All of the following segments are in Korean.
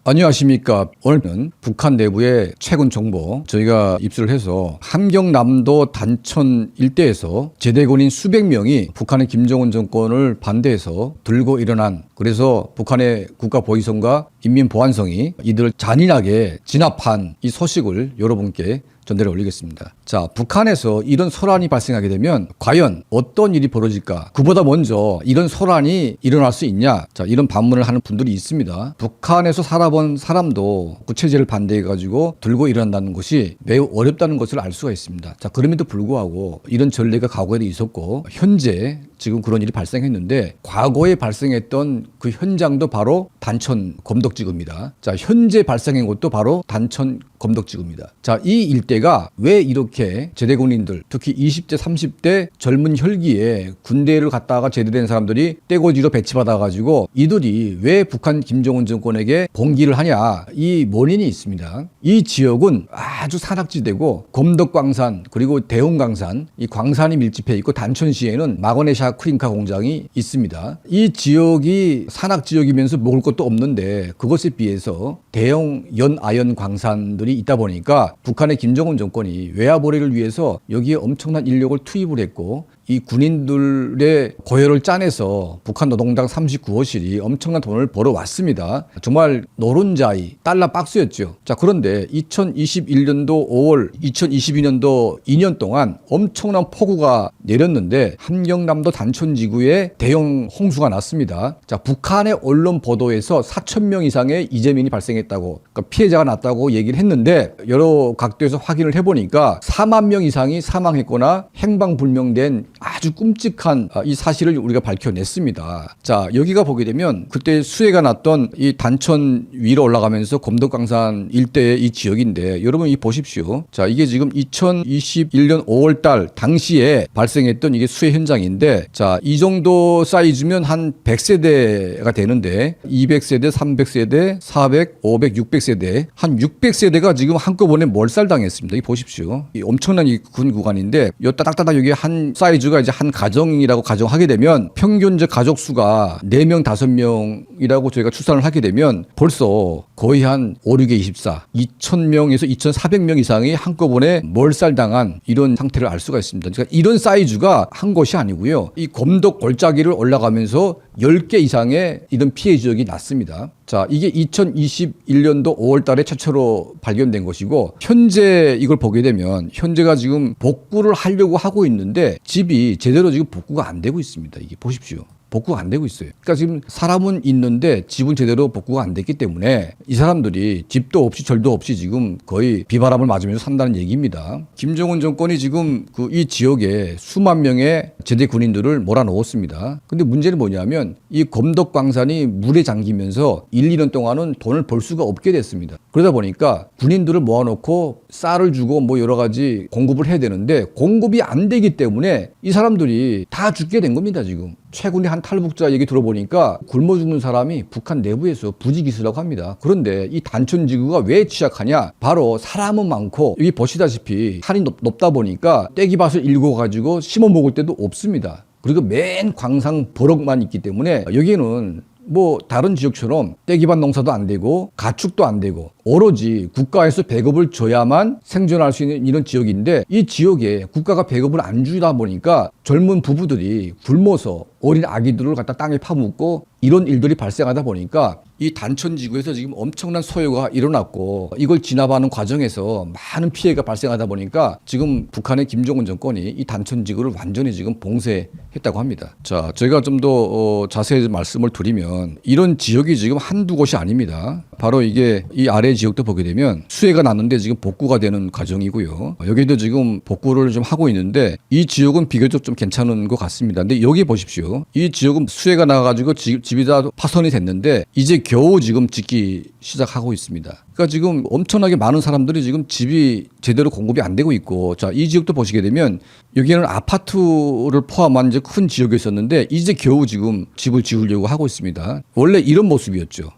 안녕하십니까. 오늘은 북한 내부의 최근 정보 저희가 입수를 해서 함경남도 단천 일대에서 제대군인 수백 명이 북한의 김정은 정권을 반대해서 들고 일어난, 그래서 북한의 국가보위성과 인민보안성이 이들을 잔인하게 진압한 이 소식을 여러분께 전달해 올리겠습니다. 자, 북한에서 이런 소란이 발생하게 되면 과연 어떤 일이 벌어질까? 그보다 먼저 이런 소란이 일어날 수 있냐? 자, 이런 반문을 하는 분들이 있습니다. 북한에서 살아본 사람도 구체제를 반대해가지고 들고 일어난다는 것이 매우 어렵다는 것을 알 수가 있습니다. 자, 그럼에도 불구하고 이런 전례가 과거에도 있었고 현재 지금 그런 일이 발생했는데, 과거에 발생했던 그 현장도 바로 단천 검덕지구입니다. 자, 현재 발생한 곳도 바로 단천 검덕지구입니다. 자, 이 일대가 왜 이렇게 제대군인들, 특히 20대 30대 젊은 혈기에 군대를 갔다가 제대된 사람들이 떼거지로 배치받아가지고 이들이 왜 북한 김정은 정권에게 봉기를 하냐, 이 원인이 있습니다. 이 지역은 아주 산악지대고 검덕광산 그리고 대웅광산, 이 광산이 밀집해 있고 단천시에는 마그네슘 크링카 공장이 있습니다. 이 지역이 산악지역이면서 먹을 것도 없는데 그것에 비해서 대형 연아연 광산들이 있다 보니까 북한의 김정은 정권이 외화벌이를 위해서 여기에 엄청난 인력을 투입을 했고, 이 군인들의 고열을 짜내서 북한 노동당 39호실이 엄청난 돈을 벌어왔습니다. 정말 노른자이 달러 박스였죠. 자, 그런데 2021년도 5월, 2022년도 2년 동안 엄청난 폭우가 내렸는데 함경남도 단천지구에 대형 홍수가 났습니다. 자, 북한의 언론 보도에서 4,000명 이상의 이재민이 발생했다고, 그러니까 피해자가 났다고 얘기를 했는데 여러 각도에서 확인을 해보니까 4만 명 이상이 사망했거나 행방불명된 아주 끔찍한 이 사실을 우리가 밝혀냈습니다. 자, 여기가 보게 되면 그때 수해가 났던 이 단천 위로 올라가면서 검덕광산 일대의 이 지역인데, 여러분 이 보십시오. 자, 이게 지금 2021년 5월 달 당시에 발생했던 이게 수해 현장인데, 자, 이 정도 사이즈면 한 100세대가 되는데 200세대, 300세대, 400, 500, 600세대, 한 600세대가 지금 한꺼번에 몰살당했습니다. 이 보십시오. 이 엄청난 이 군 구간인데 요 따닥따닥 여기 한 사이즈가 이제 한 가정이라고 가정하게 되면 평균적 가족 수가 4명, 5명이라고 저희가 추산을 하게 되면 벌써 거의 한 5, 6에 24, 2,000명에서 2,400명 이상이 한꺼번에 몰살당한 이런 상태를 알 수가 있습니다. 그러니까 이런 사이즈가 한 곳이 아니고요. 이 검덕 골짜기를 올라가면서 10개 이상의 이런 피해 지역이 났습니다. 자, 이게 2021년도 5월 달에 최초로 발견된 것이고, 현재 이걸 보게 되면 현재가 지금 복구를 하려고 하고 있는데 집이 제대로 지금 복구가 안 되고 있습니다. 이게 보십시오. 복구가 안 되고 있어요. 그러니까 지금 사람은 있는데 집은 제대로 복구가 안 됐기 때문에 이 사람들이 집도 없이 절도 없이 지금 거의 비바람을 맞으면서 산다는 얘기입니다. 김정은 정권이 지금 이 지역에 수만 명의 제대 군인들을 몰아넣었습니다. 근데 문제는 뭐냐면 이 검덕광산이 물에 잠기면서 1, 2년 동안은 돈을 벌 수가 없게 됐습니다. 그러다 보니까 군인들을 모아놓고 쌀을 주고 뭐 여러 가지 공급을 해야 되는데 공급이 안 되기 때문에 이 사람들이 다 죽게 된 겁니다, 지금. 최근에 한 탈북자 얘기 들어보니까 굶어 죽는 사람이 북한 내부에서 부지기수라고 합니다. 그런데 이 단천지구가 왜 취약하냐? 바로 사람은 많고 여기 보시다시피 산이 높다 보니까 떼기밭을 일궈가지고 심어 먹을 데도 없습니다. 그리고 맨 광산 버럭만 있기 때문에 여기는 뭐 다른 지역처럼 떼기밭 농사도 안 되고 가축도 안 되고 오로지 국가에서 배급을 줘야만 생존할 수 있는 이런 지역인데, 이 지역에 국가가 배급을 안 주다 보니까 젊은 부부들이 굶어서 어린 아기들을 갖다 땅에 파묻고 이런 일들이 발생하다 보니까 이 단천지구에서 지금 엄청난 소요가 일어났고, 이걸 진압하는 과정에서 많은 피해가 발생하다 보니까 지금 북한의 김정은 정권이 이 단천지구를 완전히 지금 봉쇄했다고 합니다. 자, 저희가 좀 더 자세히 말씀을 드리면 이런 지역이 지금 한두 곳이 아닙니다. 바로 이게 이 아래 지역도 보게 되면 수해가 났는데 지금 복구가 되는 과정이고요. 여기도 지금 복구를 좀 하고 있는데 이 지역은 비교적 좀 괜찮은 것 같습니다. 근데 여기 보십시오. 이 지역은 수해가 나가지고 집이 다 파손이 됐는데 이제 겨우 지금 짓기 시작하고 있습니다. 그러니까 지금 엄청나게 많은 사람들이 지금 집이 제대로 공급이 안 되고 있고, 자, 이 지역도 보시게 되면 여기는 아파트를 포함한 이제 큰 지역이었었는데 이제 겨우 지금 집을 지으려고 하고 있습니다. 원래 이런 모습이었죠.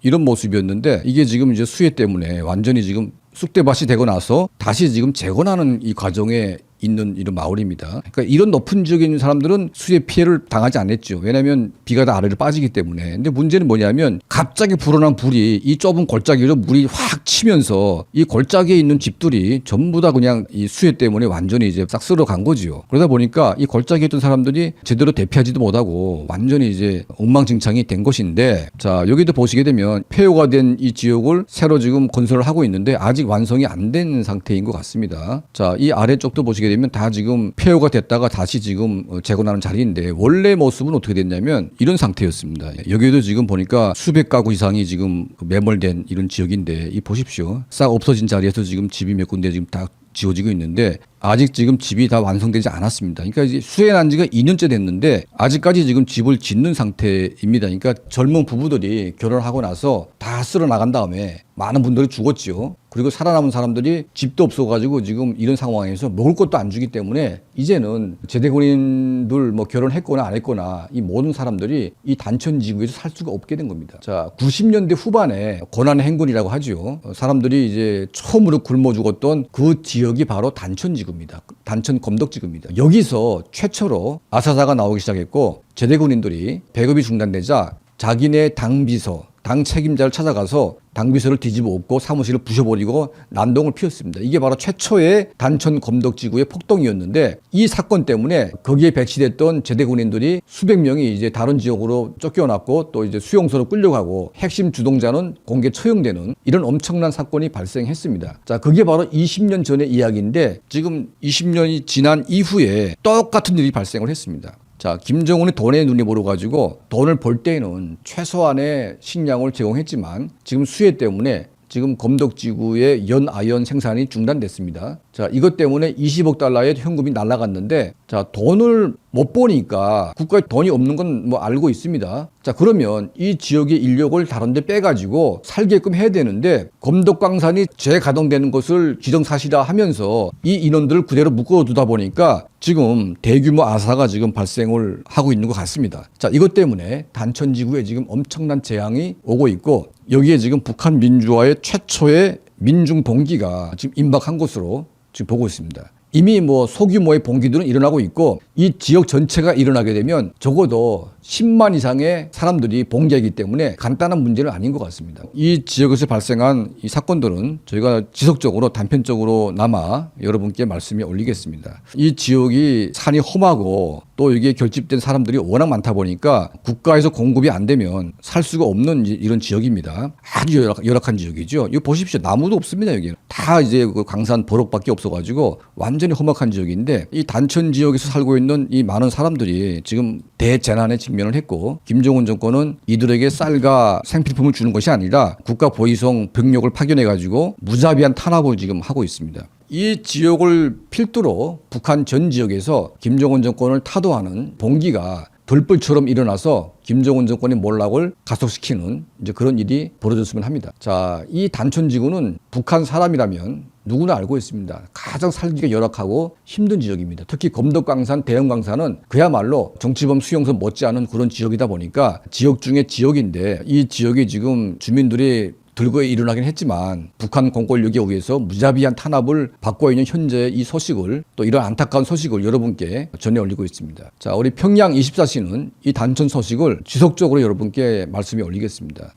이런 모습이었는데 이게 지금 이제 수해 때문에 완전히 지금 쑥대밭이 되고 나서 다시 지금 재건하는 이 과정에 있는 이런 마을입니다. 그러니까 이런 높은 지역에 있는 사람들은 수해 피해를 당하지 않았죠. 왜냐하면 비가 다 아래로 빠지기 때문에. 근데 문제는 뭐냐면 갑자기 불어난 불이 이 좁은 골짜기로 물이 확 치면서 이 골짜기에 있는 집들이 전부 다 그냥 이 수해 때문에 완전히 이제 싹 쓸어간 거지요. 그러다 보니까 이 골짜기에 있던 사람들이 제대로 대피하지도 못하고 완전히 이제 엉망진창이 된 것인데, 자 여기도 보시게 되면 폐허가 된 이 지역을 새로 지금 건설을 하고 있는데 아직 완성이 안 된 상태인 것 같습니다. 자, 이 아래쪽도 보시게 되면 다 지금 폐허가 됐다가 다시 지금 재건하는 자리인데 원래 모습은 어떻게 됐냐면 이런 상태였습니다. 여기도 지금 보니까 수백 가구 이상이 지금 매몰된 이런 지역인데 이 보십시오. 싹 없어진 자리에서 지금 집이 몇 군데 지금 다 지어지고 있는데 아직 지금 집이 다 완성되지 않았습니다. 그러니까 이제 수해 난 지가 2년째 됐는데 아직까지 지금 집을 짓는 상태입니다. 그러니까 젊은 부부들이 결혼하고 나서 다 쓸어 나간 다음에 많은 분들이 죽었지요. 그리고 살아남은 사람들이 집도 없어가지고 지금 이런 상황에서 먹을 것도 안 주기 때문에 이제는 제대군인들 뭐 결혼했거나 안 했거나 이 모든 사람들이 이 단천지구에서 살 수가 없게 된 겁니다. 자, 90년대 후반에 고난의 행군이라고 하죠. 사람들이 이제 처음으로 굶어 죽었던 그 지역이 바로 단천지구입니다. 단천 검덕지구입니다. 여기서 최초로 아사사가 나오기 시작했고 제대군인들이 배급이 중단되자 자기네 당 비서, 당 책임자를 찾아가서 당비서를 뒤집어 엎고 사무실을 부셔버리고 난동을 피웠습니다. 이게 바로 최초의 단천 검덕지구의 폭동이었는데 이 사건 때문에 거기에 배치됐던 제대군인들이 수백 명이 이제 다른 지역으로 쫓겨났고 또 이제 수용소로 끌려가고 핵심 주동자는 공개 처형되는 이런 엄청난 사건이 발생했습니다. 자, 그게 바로 20년 전의 이야기인데 지금 20년이 지난 이후에 똑같은 일이 발생을 했습니다. 자, 김정은이 돈에 눈이 멀어가지고 돈을 벌 때에는 최소한의 식량을 제공했지만 지금 수해 때문에 지금 검덕지구의 연아연 생산이 중단됐습니다. 자, 이것 때문에 20억 달러의 현금이 날아갔는데 자, 돈을 못 버니까 국가에 돈이 없는 건 뭐 알고 있습니다. 자, 그러면 이 지역의 인력을 다른 데 빼가지고 살게끔 해야 되는데 검덕광산이 재가동되는 것을 기정사실화 하면서 이 인원들을 그대로 묶어두다 보니까 지금 대규모 아사가 지금 발생을 하고 있는 것 같습니다. 자, 이것 때문에 단천지구에 지금 엄청난 재앙이 오고 있고 여기에 지금 북한 민주화의 최초의 민중 봉기가 지금 임박한 것으로 지금 보고 있습니다. 이미 뭐 소규모의 봉기들은 일어나고 있고 이 지역 전체가 일어나게 되면 적어도 10만 이상의 사람들이 봉기하기 때문에 간단한 문제는 아닌 것 같습니다. 이 지역에서 발생한 이 사건들은 저희가 지속적으로 단편적으로나마 여러분께 말씀에 올리겠습니다. 이 지역이 산이 험하고 또 여기에 결집된 사람들이 워낙 많다 보니까 국가에서 공급이 안 되면 살 수가 없는 이런 지역입니다. 아주 열악한 지역이죠. 이거 보십시오. 나무도 없습니다. 여기는 다 이제 그 강산 버럭밖에 없어가지고 완전히 험악한 지역인데 이 단천 지역에서 살고 있는 이 많은 사람들이 지금 대재난에 직면을 했고 김정은 정권은 이들에게 쌀과 생필품을 주는 것이 아니라 국가 보위성 병력을 파견해가지고 무자비한 탄압을 지금 하고 있습니다. 이 지역을 필두로 북한 전 지역에서 김정은 정권을 타도하는 봉기가 돌불처럼 일어나서 김정은 정권의 몰락을 가속시키는 이제 그런 일이 벌어졌으면 합니다. 자, 이 단천지구는 북한 사람이라면 누구나 알고 있습니다. 가장 살기가 열악하고 힘든 지역입니다. 특히 검덕광산, 대형광산은 그야말로 정치범 수용소 못지않은 그런 지역이다 보니까 지역 중에 지역인데 이 지역이 지금 주민들이 들고 일어나긴 했지만 북한 공권력에 의해서 무자비한 탄압을 받고 있는 현재 이 소식을 또 이런 안타까운 소식을 여러분께 전해 올리고 있습니다. 자, 우리 평양 24시는 이 단천 소식을 지속적으로 여러분께 말씀에 올리겠습니다.